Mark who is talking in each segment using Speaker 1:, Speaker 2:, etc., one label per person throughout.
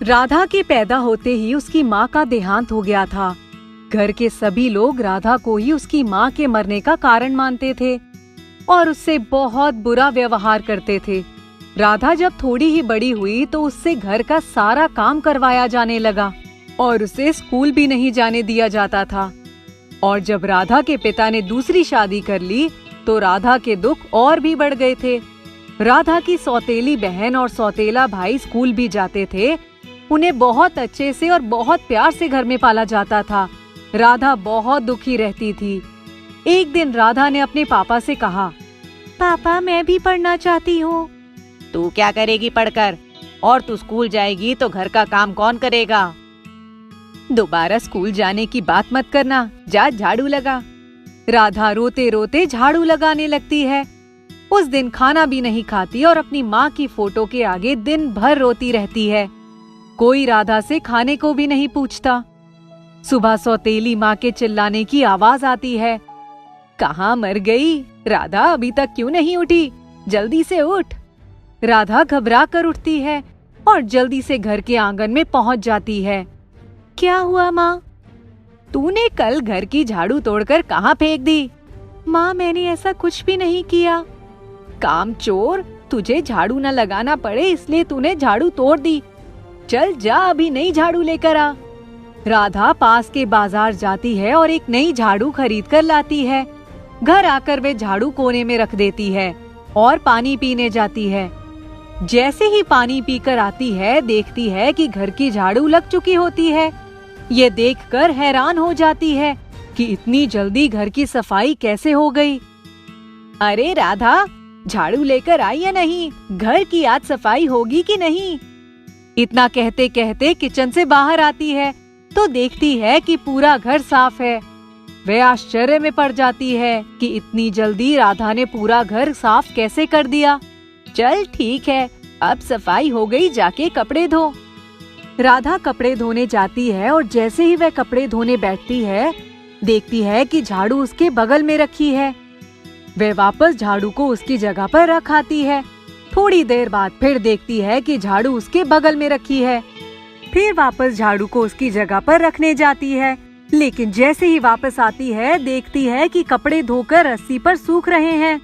Speaker 1: राधा के पैदा होते ही उसकी माँ का देहांत हो गया था। घर के सभी लोग राधा को ही उसकी माँ के मरने का कारण मानते थे और उससे बहुत बुरा व्यवहार करते थे। राधा जब थोड़ी ही बड़ी हुई तो उससे घर का सारा काम करवाया जाने लगा और उसे स्कूल भी नहीं जाने दिया जाता था। और जब राधा के पिता ने दूसरी शादी कर ली तो राधा के दुख और भी बढ़ गए थे। राधा की सौतेली बहन और सौतेला भाई स्कूल भी जाते थे। उन्हें बहुत अच्छे से और बहुत प्यार से घर में पाला जाता था। राधा बहुत दुखी रहती थी। एक दिन राधा ने अपने पापा से कहा, पापा मैं भी पढ़ना चाहती हूँ।
Speaker 2: तू क्या करेगी पढ़कर? और तू स्कूल जाएगी तो घर का काम कौन करेगा?
Speaker 1: दोबारा स्कूल जाने की बात मत करना, जा झाड़ू लगा। राधा रोते रोते झाड़ू लगाने लगती है। उस दिन खाना भी नहीं खाती और अपनी माँ की फोटो के आगे दिन भर रोती रहती है। कोई राधा से खाने को भी नहीं पूछता। सुबह सौतेली माँ के चिल्लाने की आवाज आती है, कहाँ मर गई? राधा अभी तक क्यों नहीं उठी? जल्दी से उठ। राधा घबरा कर उठती है और जल्दी से घर के आंगन में पहुंच जाती है। क्या हुआ माँ? तूने कल घर की झाड़ू तोड़कर कहाँ फेंक दी? माँ मैंने ऐसा कुछ भी नहीं किया। कामचोर, तुझे झाड़ू न लगाना पड़े इसलिए तूने झाड़ू तोड़ दी। चल जा अभी नई झाड़ू लेकर आ। राधा पास के बाजार जाती है और एक नई झाड़ू खरीद कर लाती है। घर आकर वे झाड़ू कोने में रख देती है और पानी पीने जाती है। जैसे ही पानी पीकर आती है देखती है कि घर की झाड़ू लग चुकी होती है। ये देखकर हैरान हो जाती है कि इतनी जल्दी घर की सफाई कैसे हो गई। अरे राधा, झाड़ू लेकर आई या नहीं? घर की आज सफाई होगी कि नहीं? इतना कहते कहते किचन से बाहर आती है तो देखती है कि पूरा घर साफ है। वह आश्चर्य में पड़ जाती है कि इतनी जल्दी राधा ने पूरा घर साफ कैसे कर दिया। चल ठीक है, अब सफाई हो गई, जाके कपड़े धो। राधा कपड़े धोने जाती है और जैसे ही वह कपड़े धोने बैठती है देखती है कि झाड़ू उसके बगल में रखी है। वह वापस झाड़ू को उसकी जगह पर रख आती है। थोड़ी देर बाद फिर देखती है कि झाड़ू उसके बगल में रखी है। फिर वापस झाड़ू को उसकी जगह पर रखने जाती है, लेकिन जैसे ही वापस आती है देखती है कि कपड़े धोकर रस्सी पर सूख रहे हैं।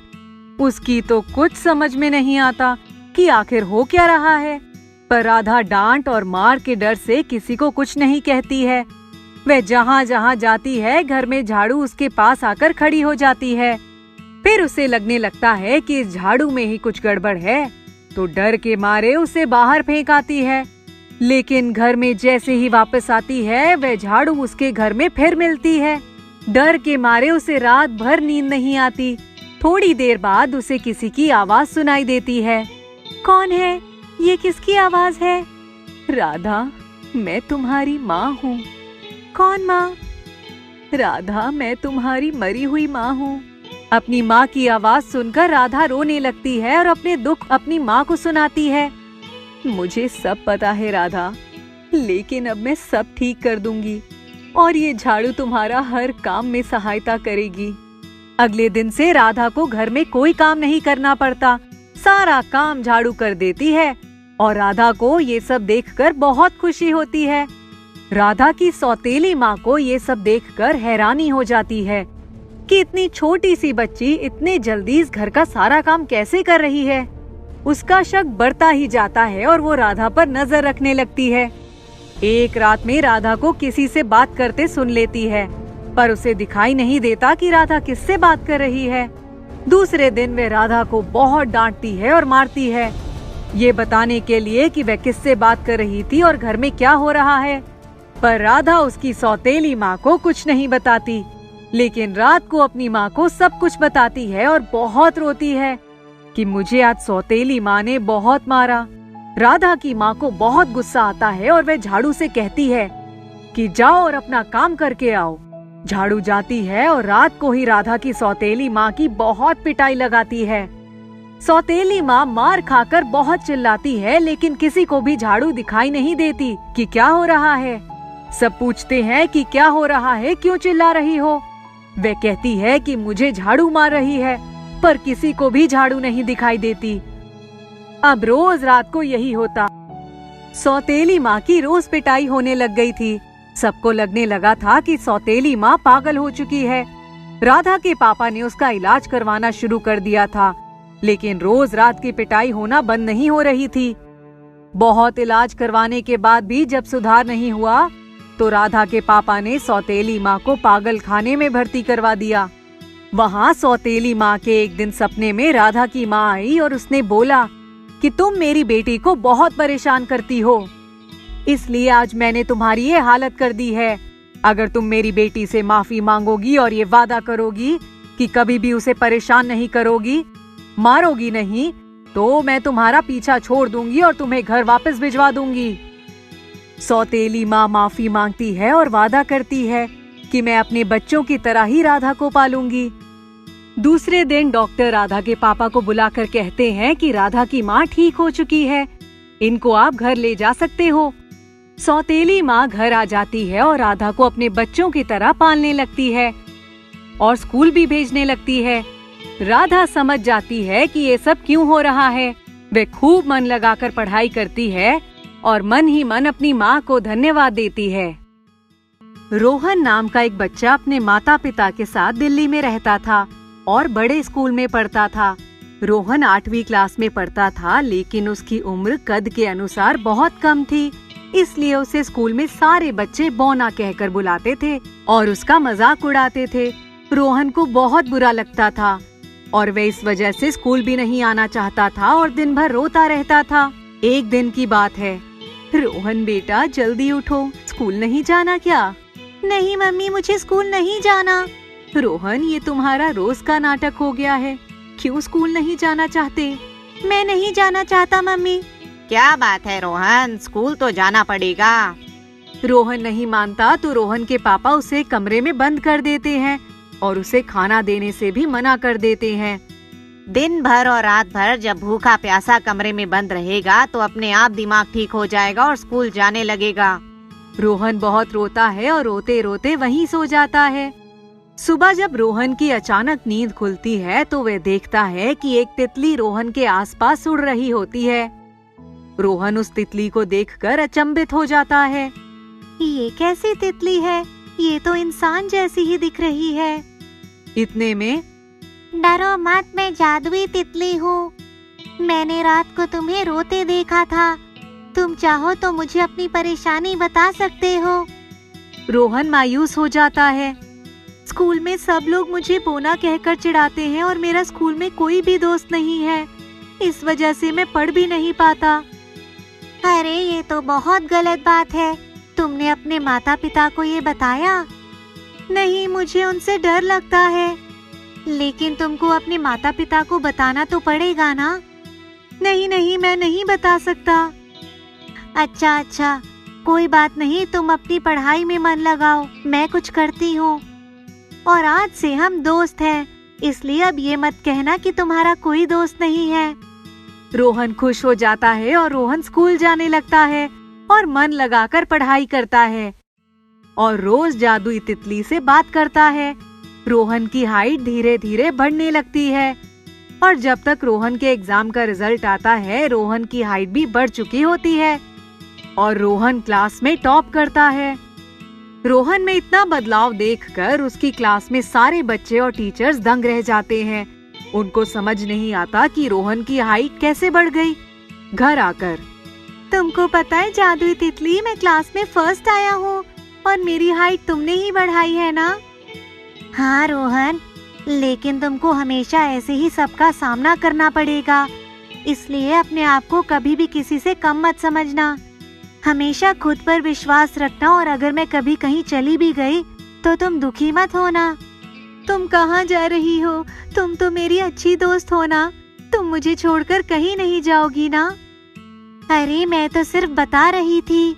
Speaker 1: उसकी तो कुछ समझ में नहीं आता कि आखिर हो क्या रहा है, पर राधा डांट और मार के डर से किसी को कुछ नहीं कहती है। वह जहाँ जहाँ जाती है घर में झाड़ू उसके पास आकर खड़ी हो जाती है। फिर उसे लगने लगता है कि इस झाड़ू में ही कुछ गड़बड़ है, तो डर के मारे उसे बाहर फेंक आती है। लेकिन घर में जैसे ही वापस आती है वह झाड़ू उसके घर में फिर मिलती है। डर के मारे उसे रात भर नींद नहीं आती। थोड़ी देर बाद उसे किसी की आवाज सुनाई देती है। कौन है? ये किसकी आवाज है? राधा, मैं तुम्हारी माँ हूँ। कौन माँ? राधा, मैं तुम्हारी मरी हुई माँ हूँ। अपनी माँ की आवाज सुनकर राधा रोने लगती है और अपने दुख अपनी माँ को सुनाती है। मुझे सब पता है राधा, लेकिन अब मैं सब ठीक कर दूंगी और ये झाड़ू तुम्हारा हर काम में सहायता करेगी। अगले दिन से राधा को घर में कोई काम नहीं करना पड़ता। सारा काम झाड़ू कर देती है और राधा को ये सब देखकर बहुत खुशी होती है। राधा की सौतेली माँ को ये सब देखकर हैरानी हो जाती है कि इतनी छोटी सी बच्ची इतने जल्दी इस घर का सारा काम कैसे कर रही है। उसका शक बढ़ता ही जाता है और वो राधा पर नजर रखने लगती है। एक रात में राधा को किसी से बात करते सुन लेती है, पर उसे दिखाई नहीं देता कि राधा किससे बात कर रही है। दूसरे दिन वे राधा को बहुत डांटती है और मारती है, ये बताने के लिए कि वह किससे बात कर रही थी और घर में क्या हो रहा है। पर राधा उसकी सौतेली माँ को कुछ नहीं बताती, लेकिन रात को अपनी माँ को सब कुछ बताती है और बहुत रोती है कि मुझे आज सौतेली माँ ने बहुत मारा। राधा की माँ को बहुत गुस्सा आता है और वह झाड़ू से कहती है कि जाओ और अपना काम करके आओ। झाड़ू जाती है और रात को ही राधा की सौतेली माँ की बहुत पिटाई लगाती है। सौतेली माँ मार खाकर बहुत चिल्लाती है, लेकिन किसी को भी झाड़ू दिखाई नहीं देती कि क्या हो रहा है। सब पूछते हैं कि क्या हो रहा है, क्यों चिल्ला रही हो। वह कहती है कि मुझे झाड़ू मार रही है, पर किसी को भी झाड़ू नहीं दिखाई देती। अब रोज रात को यही होता। सौतेली माँ की रोज पिटाई होने लग गई थी। सबको लगने लगा था कि सौतेली माँ पागल हो चुकी है। राधा के पापा ने उसका इलाज करवाना शुरू कर दिया था, लेकिन रोज रात की पिटाई होना बंद नहीं हो रही थी। बहुत इलाज करवाने के बाद भी जब सुधार नहीं हुआ, तो राधा के पापा ने सौतेली माँ को पागल खाने में भर्ती करवा दिया। वहाँ सौतेली माँ के एक दिन सपने में राधा की माँ आई और उसने बोला कि तुम मेरी बेटी को बहुत परेशान करती हो, इसलिए आज मैंने तुम्हारी ये हालत कर दी है। अगर तुम मेरी बेटी से माफी मांगोगी और ये वादा करोगी कि कभी भी उसे परेशान नहीं करोगी, मारोगी नहीं, तो मैं तुम्हारा पीछा छोड़ दूंगी और तुम्हें घर वापस भिजवा दूंगी। सौतेली माँ माफी मांगती है और वादा करती है कि मैं अपने बच्चों की तरह ही राधा को पालूंगी। दूसरे दिन डॉक्टर राधा के पापा को बुलाकर कहते हैं कि राधा की माँ ठीक हो चुकी है, इनको आप घर ले जा सकते हो। सौतेली माँ घर आ जाती है और राधा को अपने बच्चों की तरह पालने लगती है और स्कूल भी भेजने लगती है। राधा समझ जाती है कि ये सब क्यों हो रहा है। वे खूब मन लगाकर पढ़ाई करती है और मन ही मन अपनी माँ को धन्यवाद देती है। रोहन नाम का एक बच्चा अपने माता पिता के साथ दिल्ली में रहता था और बड़े स्कूल में पढ़ता था। रोहन 8वीं क्लास में पढ़ता था, लेकिन उसकी उम्र कद के अनुसार बहुत कम थी, इसलिए उसे स्कूल में सारे बच्चे बौना कहकर बुलाते थे और उसका मजाक उड़ाते थे। रोहन को बहुत बुरा लगता था और वह इस वजह से स्कूल भी नहीं आना चाहता था और दिन भर रोता रहता था। एक दिन की बात है, रोहन बेटा जल्दी उठो, स्कूल नहीं जाना क्या? नहीं मम्मी, मुझे स्कूल नहीं जाना। रोहन, ये तुम्हारा रोज का नाटक हो गया है, क्यों स्कूल नहीं जाना चाहते? मैं नहीं जाना चाहता मम्मी।
Speaker 2: क्या बात है रोहन, स्कूल तो जाना पड़ेगा।
Speaker 1: रोहन नहीं मानता तो रोहन के पापा उसे कमरे में बंद कर देते हैं और उसे खाना देने से भी मना कर देते हैं।
Speaker 2: दिन भर और रात भर जब भूखा प्यासा कमरे में बंद रहेगा तो अपने आप दिमाग ठीक हो जाएगा और स्कूल जाने लगेगा।
Speaker 1: रोहन बहुत रोता है और रोते रोते वहीं सो जाता है। सुबह जब रोहन की अचानक नींद खुलती है तो वह देखता है कि एक तितली रोहन के आसपास उड़ रही होती है। रोहन उस तितली को देखकर अचंभित हो जाता है। ये कैसी तितली है? ये तो इंसान जैसी ही दिख रही है। इतने में, डरो मत, मैं जादुई तितली हूँ। मैंने रात को तुम्हें रोते देखा था, तुम चाहो तो मुझे अपनी परेशानी बता सकते हो। रोहन मायूस हो जाता है। स्कूल में सब लोग मुझे बोना कहकर चिढ़ाते हैं और मेरा स्कूल में कोई भी दोस्त नहीं है, इस वजह से मैं पढ़ भी नहीं पाता। अरे ये तो बहुत गलत बात है, तुमने अपने माता पिता को ये बताया? नहीं, मुझे उनसे डर लगता है। लेकिन तुमको अपने माता पिता को बताना तो पड़ेगा ना? नहीं नहीं, मैं नहीं बता सकता। अच्छा, कोई बात नहीं, तुम अपनी पढ़ाई में मन लगाओ, मैं कुछ करती हूँ। और आज से हम दोस्त हैं, इसलिए अब ये मत कहना कि तुम्हारा कोई दोस्त नहीं है। रोहन खुश हो जाता है और रोहन स्कूल जाने लगता है और मन लगाकर पढ़ाई करता है और रोज जादुई तितली से बात करता है। रोहन की हाइट धीरे धीरे बढ़ने लगती है और जब तक रोहन के एग्जाम का रिजल्ट आता है, रोहन की हाइट भी बढ़ चुकी होती है और रोहन क्लास में टॉप करता है। रोहन में इतना बदलाव देखकर उसकी क्लास में सारे बच्चे और टीचर्स दंग रह जाते हैं। उनको समझ नहीं आता कि रोहन की हाइट कैसे बढ़ गई। घर आकर, तुमको पता है जादुई तितली, मैं क्लास में फर्स्ट आया हूँ और मेरी हाइट तुमने ही बढ़ाई है ना? हाँ रोहन, लेकिन तुमको हमेशा ऐसे ही सबका सामना करना पड़ेगा, इसलिए अपने आप को कभी भी किसी से कम मत समझना। हमेशा खुद पर विश्वास रखना और अगर मैं कभी कहीं चली भी गई तो तुम दुखी मत होना। तुम कहाँ जा रही हो? तुम तो मेरी अच्छी दोस्त हो ना, तुम मुझे छोड़कर कहीं नहीं जाओगी ना? अरे मैं तो सिर्फ बता रही थी।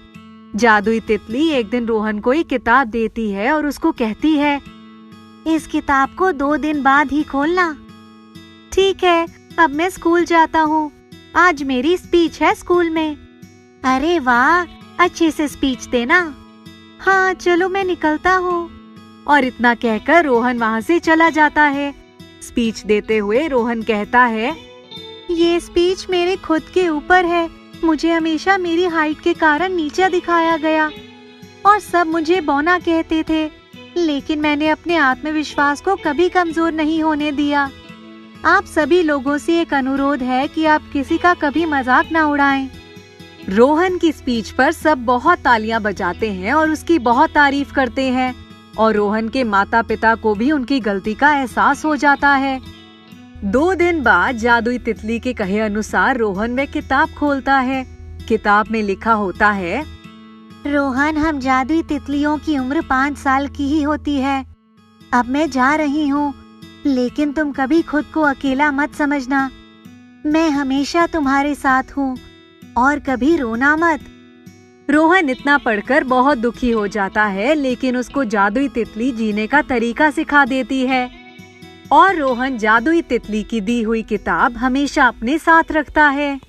Speaker 1: जादुई तितली एक दिन रोहन को एक किताब देती है और उसको कहती है, इस किताब को 2 दिन बाद ही खोलना। ठीक है, अब मैं स्कूल जाता हूँ, आज मेरी स्पीच है स्कूल में। अरे वाह, अच्छे से स्पीच देना। हाँ चलो, मैं निकलता हूँ। और इतना कहकर रोहन वहाँ से चला जाता है। स्पीच देते हुए रोहन कहता है, ये स्पीच मेरे खुद के ऊपर है, मुझे हमेशा मेरी हाइट के कारण नीचा दिखाया गया और सब मुझे बौना कहते थे, लेकिन मैंने अपने आत्मविश्वास को कभी कमजोर नहीं होने दिया। आप सभी लोगों से एक अनुरोध है कि आप किसी का कभी मजाक ना उड़ाएं। रोहन की स्पीच पर सब बहुत तालियां बजाते हैं और उसकी बहुत तारीफ करते हैं और रोहन के माता पिता को भी उनकी गलती का एहसास हो जाता है। 2 दिन बाद जादुई तितली के कहे अनुसार रोहन वह किताब खोलता है। किताब में लिखा होता है,
Speaker 2: रोहन, हम जादुई तितलियों की उम्र 5 साल की ही होती है। अब मैं जा रही हूँ, लेकिन तुम कभी खुद को अकेला मत समझना। मैं हमेशा तुम्हारे साथ हूँ और कभी रोना मत।
Speaker 1: रोहन इतना पढ़कर बहुत दुखी हो जाता है, लेकिन उसको जादुई तितली जीने का तरीका सिखा देती है और रोहन जादुई तितली की दी हुई किताब हमेशा अपने साथ रखता है।